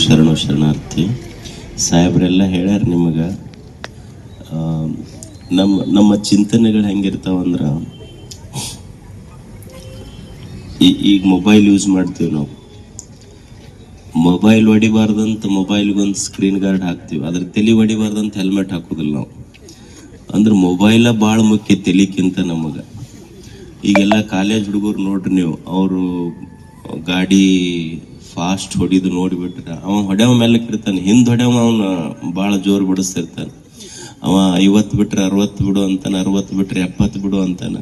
ಶರಣಾರ್ಥಿ. ಸಾಹೇಬ್ರೆಲ್ಲ ಹೇಳ್ಯಾರ ನಿಮಗೆ. ನಮ್ಮ ಚಿಂತನೆಗಳು ಹೆಂಗಿರ್ತಾವಂದ್ರೆ, ಈಗ ಮೊಬೈಲ್ ಯೂಸ್ ಮಾಡ್ತೀವಿ ನಾವು. ಮೊಬೈಲ್ ಹೊಡಿಬಾರ್ದಂತ ಮೊಬೈಲ್ಗೊಂದು ಸ್ಕ್ರೀನ್ ಗಾರ್ಡ್ ಹಾಕ್ತೀವಿ, ಅದ್ರ ತಲೆ ಹೊಡಿಬಾರ್ದಂತ ಹೆಲ್ಮೆಟ್ ಹಾಕೋದಿಲ್ಲ ನಾವು. ಅಂದ್ರೆ ಮೊಬೈಲ ಭಾಳ ಮುಖ್ಯ ತಲೆಕ್ಕಿಂತ ನಮಗೆ. ಈಗೆಲ್ಲ ಕಾಲೇಜ್ ಹುಡುಗರು ನೋಡ್ರಿ ನೀವು, ಅವರು ಗಾಡಿ ಫಾಸ್ಟ್ ಹೊಡಿದು ನೋಡಿಬಿಟ್ರೆ ಅವ ಹೊಡೆಯವ ಮೇಲಕ್ಕೆ ಇರ್ತಾನೆ, ಹಿಂದೆ ಹೊಡೆಯವ ಅವನು ಭಾಳ ಜೋರು ಬಿಡಿಸ್ತಿರ್ತಾನೆ. ಅವ 50 ಬಿಟ್ರೆ 60 ಬಿಡು ಅಂತಾನೆ, 60 ಬಿಟ್ರೆ 70 ಬಿಡು ಅಂತಾನೆ,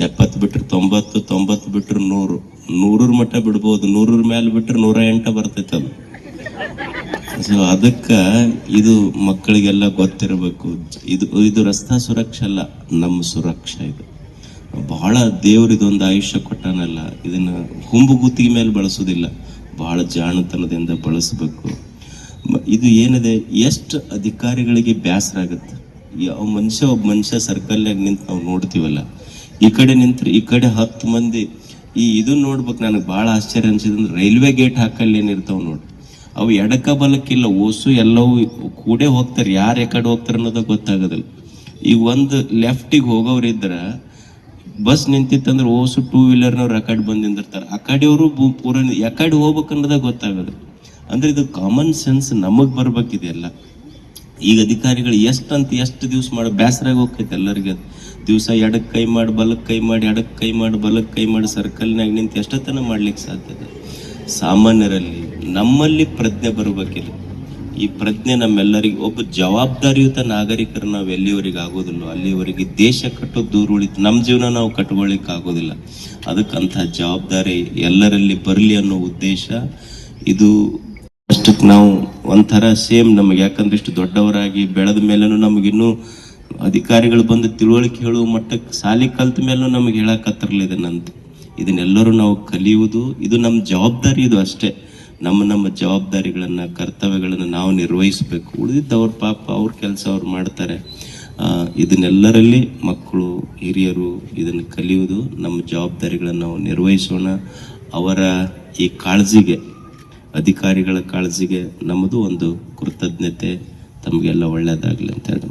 70 ಬಿಟ್ರೆ 90, 90 ಬಿಟ್ರೆ 100, 100 ಮಟ್ಟ ಬಿಡ್ಬೋದು, 100 ಮೇಲೆ ಬಿಟ್ರೆ 108 ಬರ್ತೈತೆ ಅದು. ಸೊ ಅದಕ್ಕೆ ಇದು ಮಕ್ಕಳಿಗೆಲ್ಲ ಗೊತ್ತಿರಬೇಕು. ಇದು ರಸ್ತಾ ಸುರಕ್ಷೆ ಅಲ್ಲ, ನಮ್ಮ ಸುರಕ್ಷೆ. ಇದು ಬಹಳ ದೇವ್ರು ಇದೊಂದು ಆಯುಷ್ಯ ಕೊಟ್ಟಾನಲ್ಲ, ಇದನ್ನ ಹುಂಬು ಗುತ್ತಿಗೆ ಮೇಲೆ ಬಳಸೋದಿಲ್ಲ, ಬಹಳ ಜಾಣತನದಿಂದ ಬಳಸಬೇಕು. ಇದು ಏನಿದೆ, ಎಷ್ಟು ಅಧಿಕಾರಿಗಳಿಗೆ ಬೇಸರ ಆಗುತ್ತೆ. ಒಬ್ಬ ಮನುಷ್ಯ ಸರ್ಕಲ್ನಾಗ ನಿಂತು ನಾವು ನೋಡ್ತೀವಲ್ಲ, ಈ ಕಡೆ ನಿಂತ್ರೆ ಈ ಕಡೆ 10 ಮಂದಿ ಇದನ್ನ ನೋಡ್ಬೇಕು. ನನಗೆ ಭಾಳ ಆಶ್ಚರ್ಯ ಅನ್ಸಿದ್ರೆ, ರೈಲ್ವೆ ಗೇಟ್ ಹಾಕಲ್ಲಿ ಏನಿರ್ತಾವ ನೋಡಿ, ಅವು ಎಡಕ ಬಲಕ್ಕಿಲ್ಲ, ಓಸು ಎಲ್ಲವೂ ಕೂಡೇ ಹೋಗ್ತಾರೆ. ಯಾರು ಎಕಡೆ ಹೋಗ್ತಾರೆ ಅನ್ನೋದು ಗೊತ್ತಾಗೋದಿಲ್ಲ. ಈಗ ಒಂದು ಲೆಫ್ಟಿಗೆ ಹೋಗೋರಿದ್ರ ಬಸ್ ನಿಂತಿತ್ತಂದ್ರೆ ಓಸು 2 ವೀಲರ್ನವ್ರು ಆ ಕಡೆ ಬಂದು ನಿಂದಿರ್ತಾರೆ, ಆ ಕಡೆಯವರು ಪೂರ ಯಾಕಡೆ ಹೋಗ್ಬೇಕು ಅನ್ನೋದ ಗೊತ್ತಾಗೋದು. ಅಂದ್ರೆ ಇದು ಕಾಮನ್ ಸೆನ್ಸ್ ನಮಗ್ ಬರ್ಬೇಕಿದೆಲ್ಲ. ಈಗ ಅಧಿಕಾರಿಗಳು ಎಷ್ಟು ದಿವ್ಸ ಮಾಡಿ ಬೇಸರಾಗಿ ಹೋಗ್ತೈತೆ ಎಲ್ಲರಿಗೆ. ದಿವಸ ಎಡಕ್ಕೆ ಕೈ ಮಾಡಿ ಬಲಕ್ಕೆ ಕೈ ಮಾಡಿ, ಎಡಕ್ಕೆ ಕೈ ಮಾಡಿ ಬಲಕ್ಕೆ ಕೈ ಮಾಡಿ ಸರ್ಕಲ್ನಾಗ ನಿಂತು ಎಷ್ಟೊತ್ತನ ಮಾಡ್ಲಿಕ್ಕೆ ಸಾಧ್ಯತೆ. ಸಾಮಾನ್ಯರಲ್ಲಿ ನಮ್ಮಲ್ಲಿ ಪ್ರಜ್ಞೆ ಬರ್ಬೇಕಿಲ್ಲ. ಈ ಪ್ರಜ್ಞೆ ನಮ್ಮೆಲ್ಲರಿಗೆ, ಒಬ್ಬ ಜವಾಬ್ದಾರಿಯುತ ನಾಗರಿಕರು ನಾವು ಎಲ್ಲಿವರೆಗೆ ಆಗೋದಿಲ್ಲ ಅಲ್ಲಿವರೆಗೆ ದೇಶ ಕಟ್ಟೋದು ದೂರ ಉಳಿತು, ನಮ್ಮ ಜೀವನ ನಾವು ಕಟ್ಕೊಳ್ಳಿಕ್ಕೆ ಆಗೋದಿಲ್ಲ. ಅದಕ್ಕಂಥ ಜವಾಬ್ದಾರಿ ಎಲ್ಲರಲ್ಲಿ ಬರಲಿ ಅನ್ನೋ ಉದ್ದೇಶ ಇದು. ಅಷ್ಟಕ್ಕೆ ನಾವು ಒಂಥರ ಸೇಮ್ ನಮಗೆ, ಯಾಕಂದ್ರೆ ಇಷ್ಟು ದೊಡ್ಡವರಾಗಿ ಬೆಳೆದ ಮೇಲೂ ನಮಗಿನ್ನೂ ಅಧಿಕಾರಿಗಳು ಬಂದು ತಿಳುವಳಿಕೆ ಹೇಳುವ ಮಟ್ಟಕ್ಕೆ ಸಾಲಿ ಕಲ್ತ ಮೇಲೂ ನಮಗೆ ಹೇಳಕತ್ತಿರಲಿಲ್ಲ ಇದನ್ನೆಲ್ಲರೂ ನಾವು ಕಲಿಯುವುದು. ಇದು ನಮ್ಮ ಜವಾಬ್ದಾರಿ, ಇದು ಅಷ್ಟೇ. ನಮ್ಮ ಜವಾಬ್ದಾರಿಗಳನ್ನು, ಕರ್ತವ್ಯಗಳನ್ನು ನಾವು ನಿರ್ವಹಿಸಬೇಕು. ಉಳಿದಿದ್ದವ್ರ ಪಾಪ ಅವ್ರ ಕೆಲಸ ಅವ್ರು ಮಾಡ್ತಾರೆ. ಇದನ್ನೆಲ್ಲರಲ್ಲಿ ಮಕ್ಕಳು, ಹಿರಿಯರು ಇದನ್ನು ಕಲಿಯುವುದು, ನಮ್ಮ ಜವಾಬ್ದಾರಿಗಳನ್ನು ನಾವು ನಿರ್ವಹಿಸೋಣ. ಅವರ ಈ ಕಾಳಜಿಗೆ, ಅಧಿಕಾರಿಗಳ ಕಾಳಜಿಗೆ ನಮ್ಮದು ಒಂದು ಕೃತಜ್ಞತೆ. ತಮಗೆಲ್ಲ ಒಳ್ಳೆಯದಾಗಲಿ ಅಂತ ಹೇಳಿ